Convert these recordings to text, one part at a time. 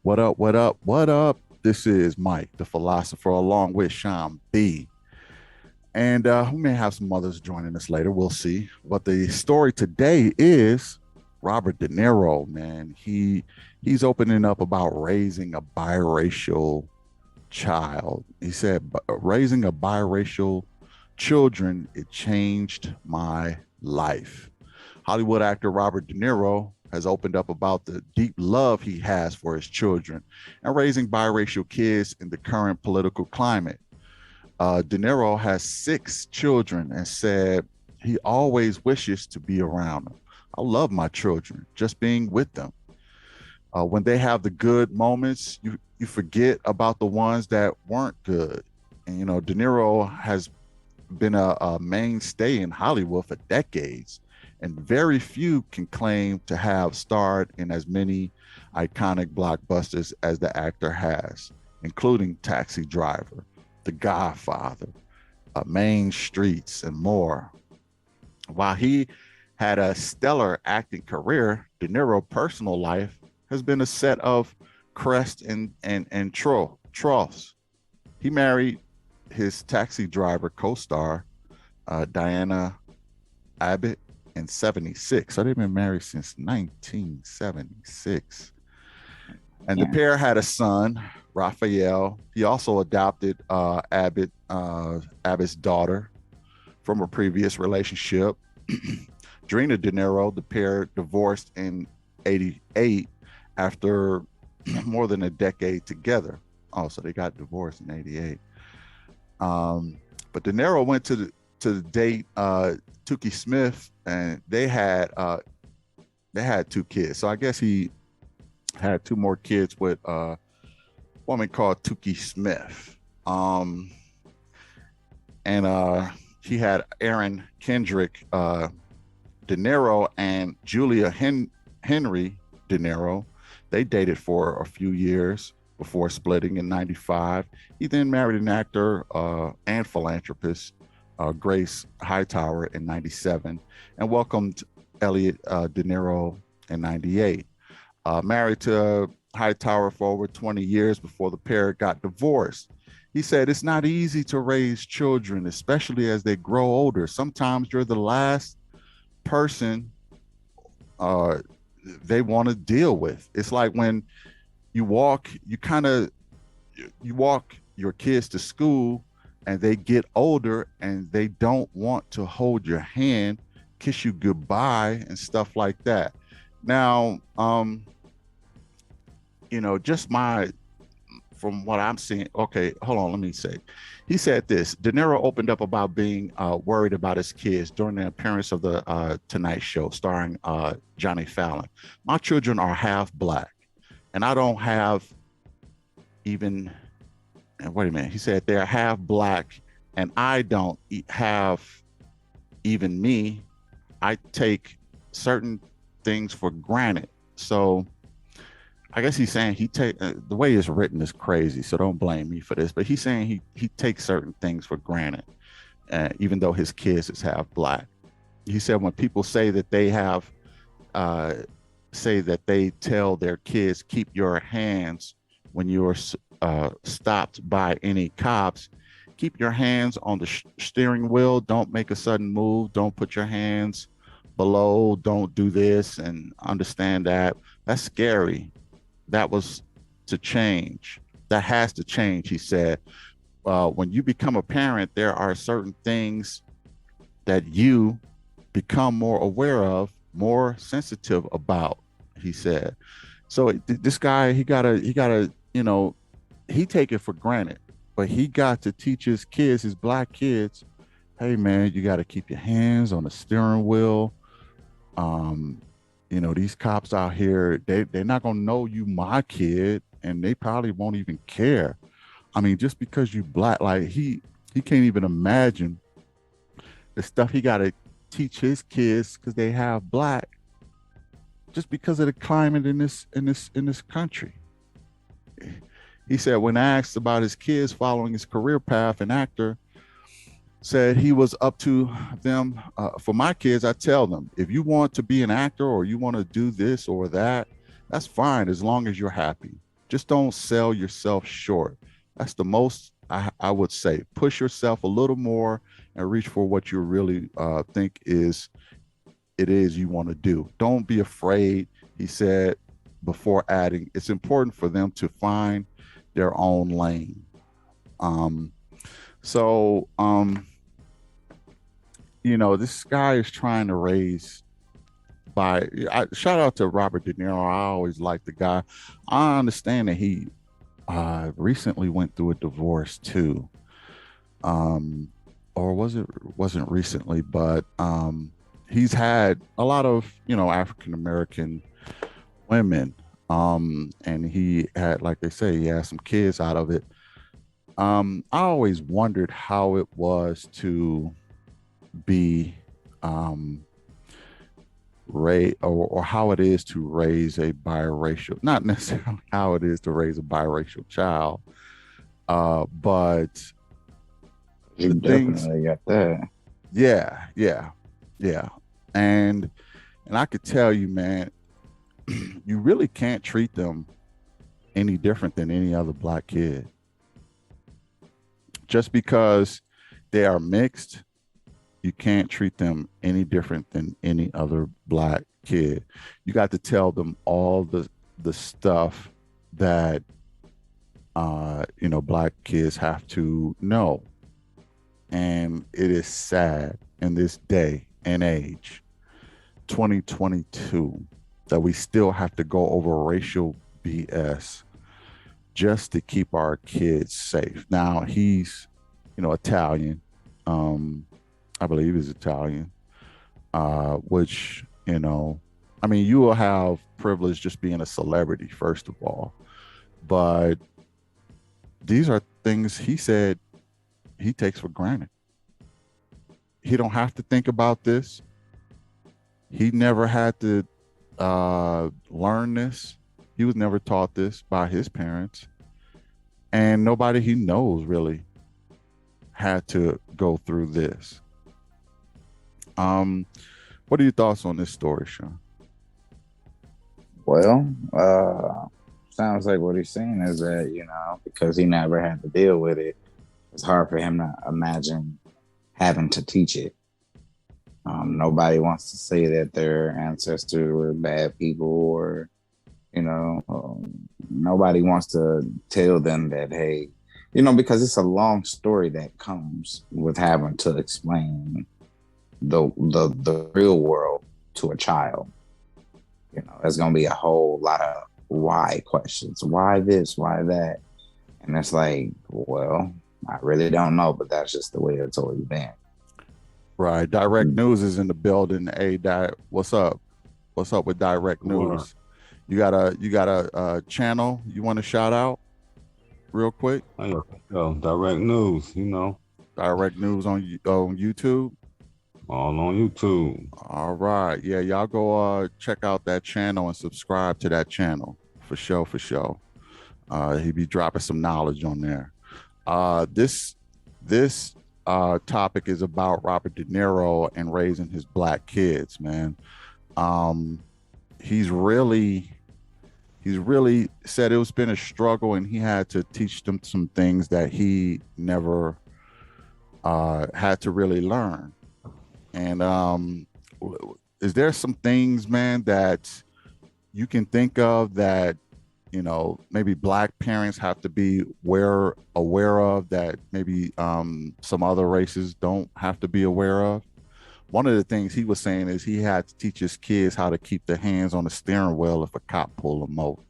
What up? What up? What up? This is Mike, the philosopher, along with Sean B. And we may have some others joining us later. We'll see. But the story today is Robert De Niro, man. He's opening up about raising a biracial child. He said, raising a biracial children, it changed my life. Hollywood actor Robert De Niro has opened up about the deep love he has for his children and raising biracial kids in the current political climate. De Niro has 6 children and said he always wishes to be around them. I love my children, just being with them. When they have the good moments, you forget about the ones that weren't good. And De Niro has been a mainstay in Hollywood for decades, and very few can claim to have starred in as many iconic blockbusters as the actor has, including Taxi Driver, The Godfather, Main Streets, and more. While he had a stellar acting career, De Niro's personal life has been a set of crests and troughs. He married his Taxi Driver co-star, Diana Abbott, in 76. So they've been married since 1976. And the Yeah. pair had a son, Raphael. He also adopted Abbott's daughter from a previous relationship. Drina De Niro, the pair divorced in 88 after more than a decade together. Oh, so they got divorced in 88. But De Niro went to date Tukey Smith, and they had 2 kids. So I guess he had 2 more kids with a woman called Tukey Smith. And he had Aaron Kendrick De Niro and Julia Henry De Niro. They dated for a few years before splitting in 95. He then married an actor and philanthropist, Grace Hightower, in 97, and welcomed Elliot De Niro in 98. Married to Hightower for over 20 years before the pair got divorced. He said it's not easy to raise children, especially as they grow older. Sometimes you're the last person they want to deal with. It's like when you walk your kids to school and they get older and they don't want to hold your hand, kiss you goodbye, and stuff like that. Now, just from what I'm seeing. Okay, hold on, let me say. He said this. De Niro opened up about being worried about his kids during the appearance of the Tonight Show starring Johnny Fallon. My children are half black, and I don't have even, wait a minute, he said they're half black, and I don't have even me. I take certain things for granted. So I guess he's saying the way it's written is crazy, so don't blame me for this. But he's saying he takes certain things for granted, even though his kids is half black. He said when people say that they tell their kids keep your hands when you're stopped by any cops, keep your hands on the steering wheel. Don't make a sudden move. Don't put your hands below. Don't do this, and understand that that's scary. That was to change. That has to change, he said. When you become a parent, there are certain things that you become more aware of, more sensitive about, he said. So this guy, he take it for granted, but he got to teach his kids, his black kids, hey man, you got to keep your hands on the steering wheel. Um, these cops out here, they're not gonna know you my kid, and they probably won't even care. I mean, just because you black, like he can't even imagine the stuff he gotta teach his kids because they have black, just because of the climate in this country. He said when asked about his kids following his career path, an actor said he was up to them. For my kids, I tell them, if you want to be an actor or you want to do this or that, that's fine as long as you're happy. just don't sell yourself short. That's the most I would say. Push yourself a little more and reach for what you really think is you want to do. Don't be afraid. He said before adding, it's important for them to find their own lane. Um, so, this guy is trying to raise shout out to Robert De Niro. I always liked the guy. I understand that he recently went through a divorce too. Or wasn't recently, but he's had a lot of, African American women. And he had, like they say, he had some kids out of it. I always wondered how it was to be or how it is to raise a biracial, not necessarily how it is to raise a biracial child, but You the things, definitely got that. yeah, yeah, yeah, and I could tell you, man, you really can't treat them any different than any other black kid. Just because they are mixed, you can't treat them any different than any other black kid. You got to tell them all the stuff that black kids have to know. And it is sad in this day and age, 2022, that we still have to go over racial BS just to keep our kids safe. Now he's, Italian. I believe he's Italian, which, I mean, you will have privilege just being a celebrity, first of all. But these are things he said he takes for granted. He don't have to think about this. He never had to learn this. He was never taught this by his parents. And nobody he knows really had to go through this. What are your thoughts on this story, Sean? Well, sounds like what he's saying is that, because he never had to deal with it, it's hard for him to imagine having to teach it. Nobody wants to say that their ancestors were bad people, or, nobody wants to tell them that, hey, because it's a long story that comes with having to explain the real world to a child. There's going to be a whole lot of why questions. Why this? Why that? And it's like, well, I really don't know, but that's just the way it's always been. Right. Direct News is in the building. Hey, what's up? What's up with Direct News? You got a channel you want to shout out real quick? Direct News, Direct News on YouTube. All on YouTube. All right. Yeah, y'all go check out that channel and subscribe to that channel for sure, for sure. He be dropping some knowledge on there. This topic is about Robert De Niro and raising his black kids, man. He's really said it's been a struggle, and he had to teach them some things that he never had to really learn. And is there some things, man, that you can think of that, maybe black parents have to be aware of that maybe some other races don't have to be aware of? One of the things he was saying is he had to teach his kids how to keep their hands on the steering wheel if a cop pull them over.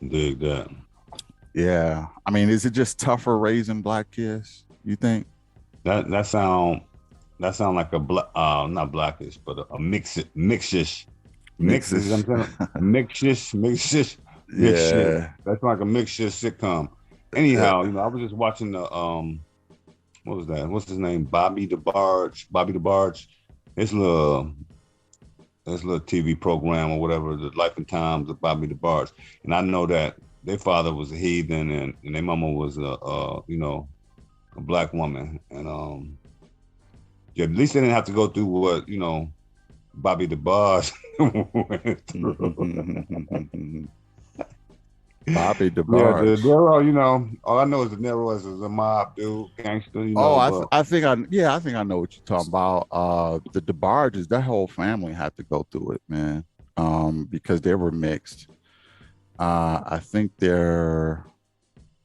Dig that. Yeah. I mean, is it just tougher raising black kids, you think? That sound like a not blackish, but a mixish. Yeah. That's like a mixture sitcom. Anyhow, I was just watching the what was that? What's his name? Bobby DeBarge. His little TV program or whatever, the Life and Times of Bobby DeBarge. And I know that their father was a heathen, and their mama was a black woman, and at least they didn't have to go through what Bobby DeBarge went through. Bobby Yeah, De DeBarge. Niro, all I know is De Niro is a mob dude, gangster, Oh, but I think I think I know what you're talking about. The DeBarges, that whole family had to go through it, man. Because they were mixed. I think their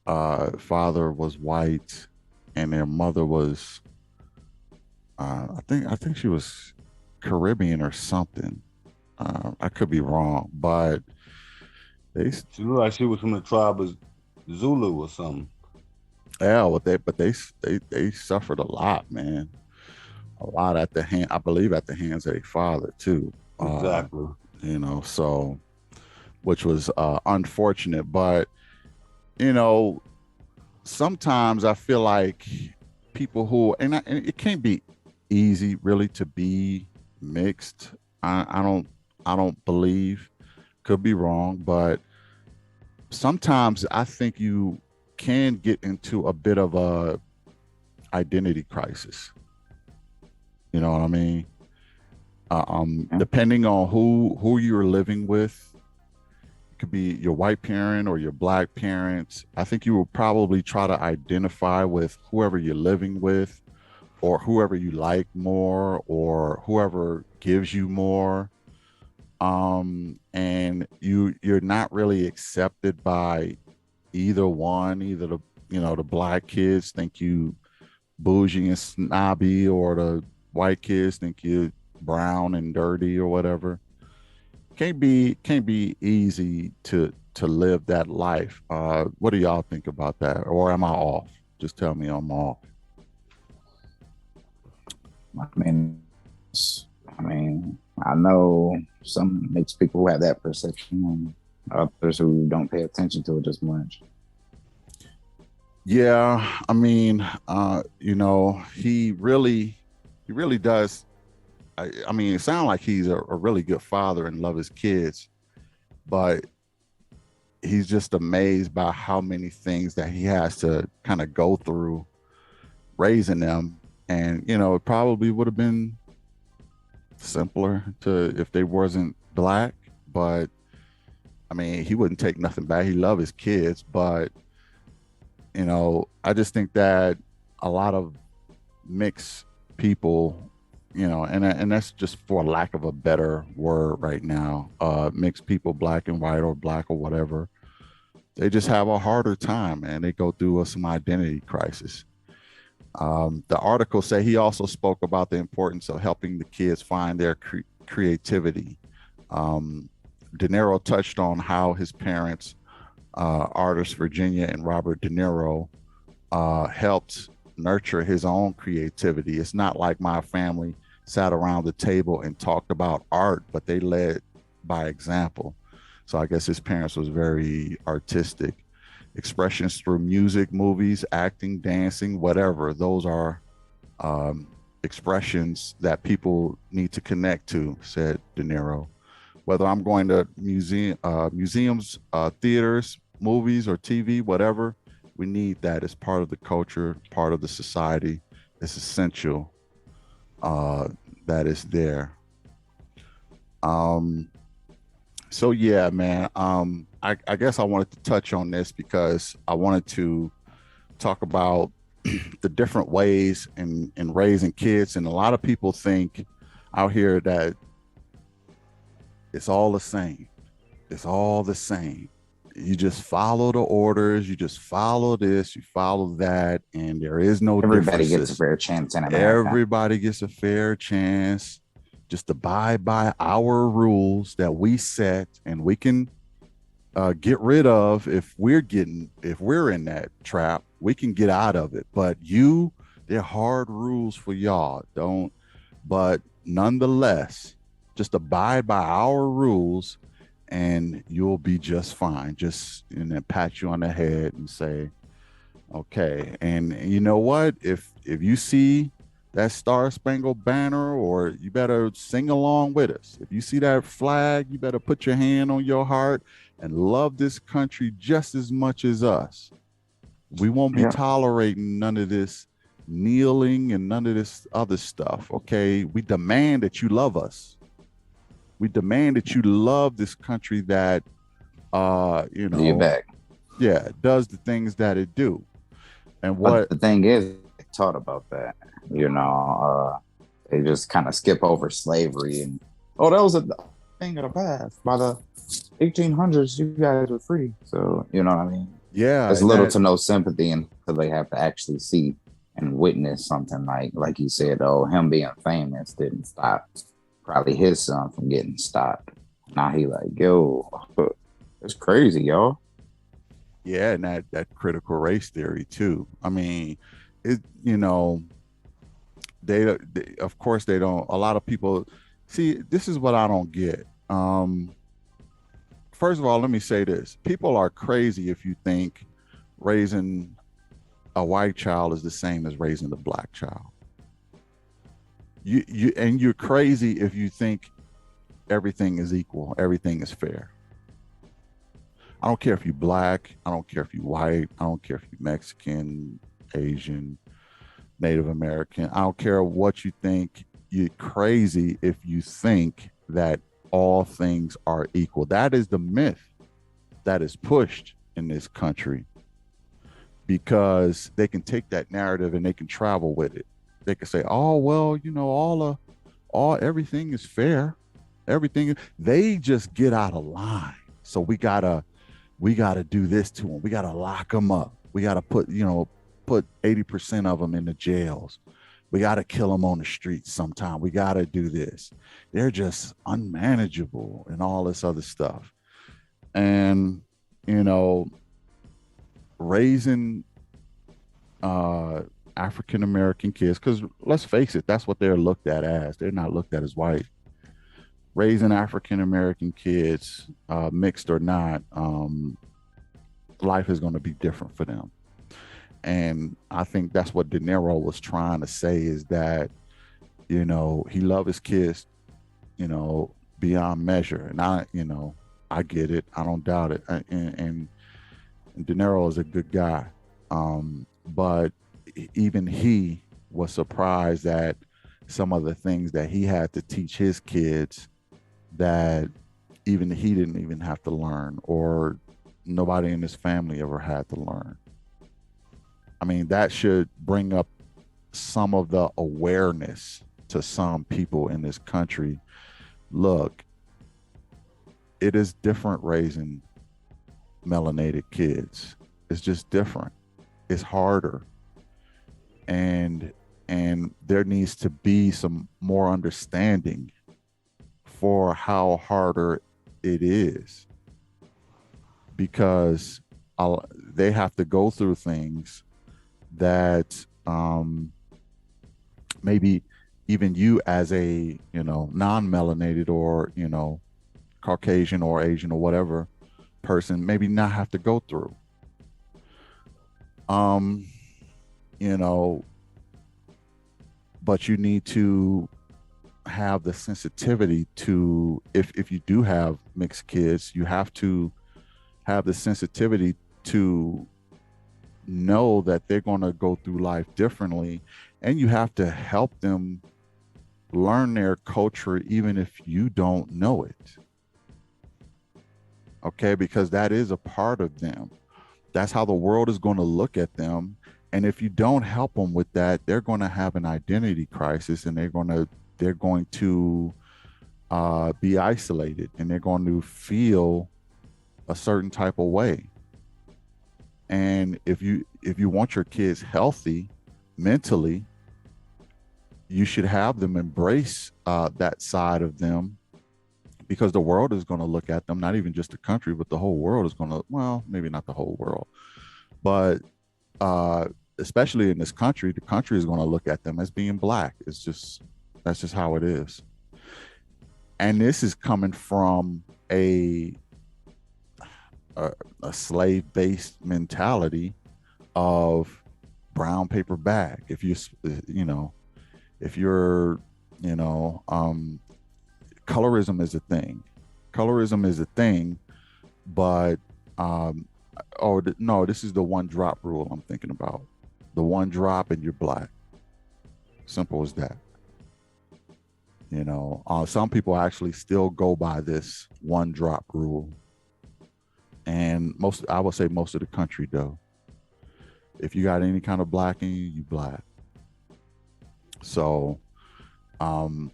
father was white, and their mother was, I think she was Caribbean or something. I could be wrong, but they, she looked like she was from the tribe of Zulu or something. yeah, they suffered a lot, man. A lot at the hand, I believe, at the hands of their father too. Exactly. So which was unfortunate, but you know, sometimes I feel like people who and it can't be easy really to be mixed. I don't believe, could be wrong, but sometimes I think you can get into a bit of a identity crisis. You know what I mean? Yeah. Depending on who you're living with, it could be your white parent or your black parents. I think you will probably try to identify with whoever you're living with, or whoever you like more, or whoever gives you more. And you're not really accepted by either one. Either the black kids think you bougie and snobby, or the white kids think you brown and dirty or whatever. Can't be easy to live that life. What do y'all think about that? Or am I off? Just tell me I'm off. I mean, I mean, I know some mixed people who have that perception, and others who don't pay attention to it as much. Yeah, I mean, he really does. I mean, it sounds like he's a really good father and love his kids, but he's just amazed by how many things that he has to kind of go through raising them. And it probably would have been simpler to if they wasn't black, but I mean, he wouldn't take nothing back. He loved his kids, but I just think that a lot of mixed people, and that's just for lack of a better word right now, mixed people, black and white or black or whatever, they just have a harder time, and they go through some identity crisis. The article say he also spoke about the importance of helping the kids find their creativity. De Niro touched on how his parents, artists Virginia and Robert De Niro, helped nurture his own creativity. It's not like my family sat around the table and talked about art, but they led by example. So I guess his parents was very artistic. Expressions through music, movies, acting, dancing, whatever. Those are expressions that people need to connect to, said De Niro. Whether I'm going to museums, theaters, movies, or TV, whatever, we need that as part of the culture, part of the society. It's essential that is there. Um, so yeah, man. I guess I wanted to touch on this because I wanted to talk about the different ways in raising kids, and a lot of people think out here that it's all the same. It's all the same. You just follow the orders, you just follow this, you follow that, and there is no Everybody differences. gets a fair chance in America. Everybody gets a fair chance. Just abide by our rules that we set, and we can get rid of if we're in that trap. We can get out of it. But they're hard rules for y'all. Don't. But nonetheless, just abide by our rules, and you'll be just fine. Just and then pat you on the head and say, okay. And you know what? If you see that Star Spangled Banner, or you better sing along with us. If you see that flag, you better put your hand on your heart and love this country just as much as us. We won't be tolerating none of this kneeling and none of this other stuff. Okay. We demand that you love us. We demand that you love this country that You You're know, back. yeah, does the things that it do. And But what the thing is, they taught about that. They just kind of skip over slavery and that was a thing of the past. By the 1800s, you guys were free. So you know what I mean. yeah, There's and little that to no sympathy until they have to actually see and witness something like you said. Oh, him being famous didn't stop probably his son from getting stopped. Now he like, yo, it's crazy, y'all. yeah, and that critical race theory too. I mean, it you know, they of course they don't, a lot of people see, this is what I don't get. First of all, let me say this. People are crazy if you think raising a white child is the same as raising a black child. You're crazy if you think everything is equal, everything is fair. I don't care if you're black, I don't care if you're white, I don't care if you're Mexican, Asian, Native American. I don't care what you think. You're crazy if you think that all things are equal. That is the myth that is pushed in this country, because they can take that narrative and they can travel with it. They can say, "Oh well, all everything is fair. Everything." They just get out of line. So we gotta do this to them. We gotta lock them up. We gotta put 80% of them in the jails. We gotta kill them on the streets sometime. We gotta do this. They're just unmanageable and all this other stuff. And you know, raising uh African American kids, because let's face it, that's what they're looked at as. They're not looked at as white. Raising African American kids, mixed or not, life is going to be different for them. And I think that's what DeNiro was trying to say, is that, he loved his kids, beyond measure. And I get it. I don't doubt it. And DeNiro is a good guy. But even he was surprised at some of the things that he had to teach his kids that even he didn't even have to learn, or nobody in his family ever had to learn. I mean, that should bring up some of the awareness to some people in this country. Look, it is different raising melanated kids. It's just different. It's harder. And there needs to be some more understanding for how harder it is, because they have to go through things that maybe even you as a non-melanated, or Caucasian or Asian or whatever person maybe not have to go through. um you know but you need to have the sensitivity to, if you do have mixed kids, you have to have the sensitivity to know that they're going to go through life differently, and you have to help them learn their culture even if you don't know it. Okay, because that is a part of them. That's how the world is going to look at them. And if you don't help them with that, they're going to have an identity crisis, and they're going to be isolated, and they're going to feel a certain type of way. And if you want your kids healthy mentally, you should have them embrace that side of them, because the world is going to look at them, not even just the country, but the whole world is going to, well, maybe not the whole world, but uh, especially in this country, the country is going to look at them as being black. That's just how it is. And this is coming from a, a slave-based mentality of brown paper bag. If you're, colorism is a thing. Colorism is a thing, but no, this is the one drop rule I'm thinking about. The one drop and you're black. Simple as that. Some people actually still go by this one drop rule. And I would say most of the country though. If you got any kind of black in you, you black. So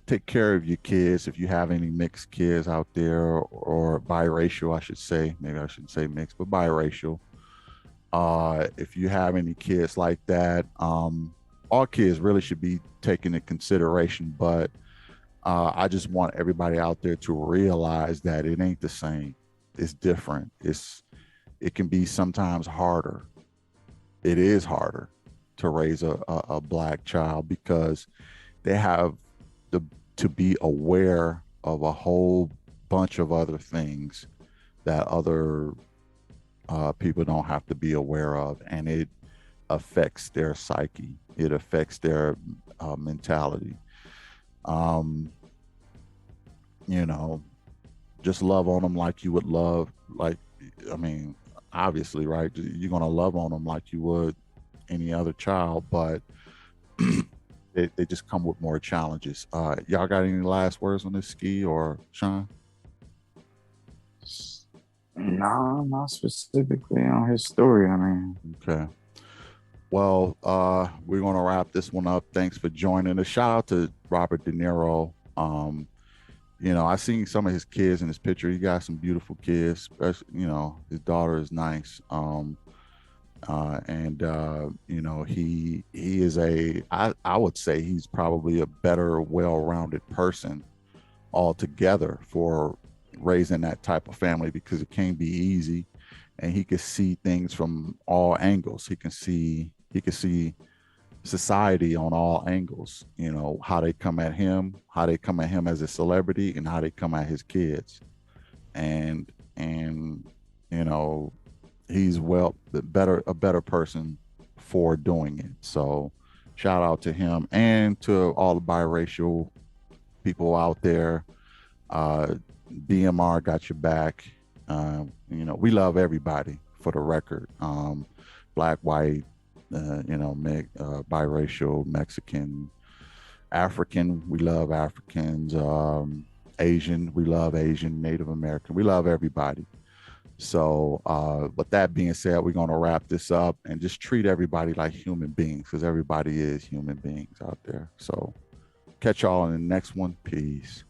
take care of your kids. If you have any mixed kids out there, or biracial, I should say, maybe I shouldn't say mixed, but biracial. If you have any kids like that, all kids really should be taken into consideration. But I just want everybody out there to realize that it ain't the same. It's different. It can be sometimes harder. It is harder to raise a black child because they have to be aware of a whole bunch of other things that other people don't have to be aware of, and it affects their psyche. It affects their mentality. Um, you know, just love on them like you would love, like, I mean, obviously, right? You're gonna love on them like you would any other child, but they just come with more challenges. Y'all got any last words on this, Ski or Sean? No, not specifically on his story. I mean, Okay. Well, we're gonna wrap this one up. Thanks for joining us. Shout out to Robert De Niro. I seen some of his kids in his picture. He got some beautiful kids. Especially, his daughter is nice. He is I would say he's probably a better, well-rounded person altogether for raising that type of family, because it can't be easy, and he could see things from all angles. He can see society on all angles, how they come at him, as a celebrity, and how they come at his kids. And he's a better person for doing it. So shout out to him and to all the biracial people out there. BMR got your back. We love everybody, for the record. Black, white, biracial, Mexican, African, we love Africans, Asian, we love Asian, Native American, we love everybody. So with that being said, we're going to wrap this up and just treat everybody like human beings, because everybody is human beings out there. So catch y'all in the next one. Peace.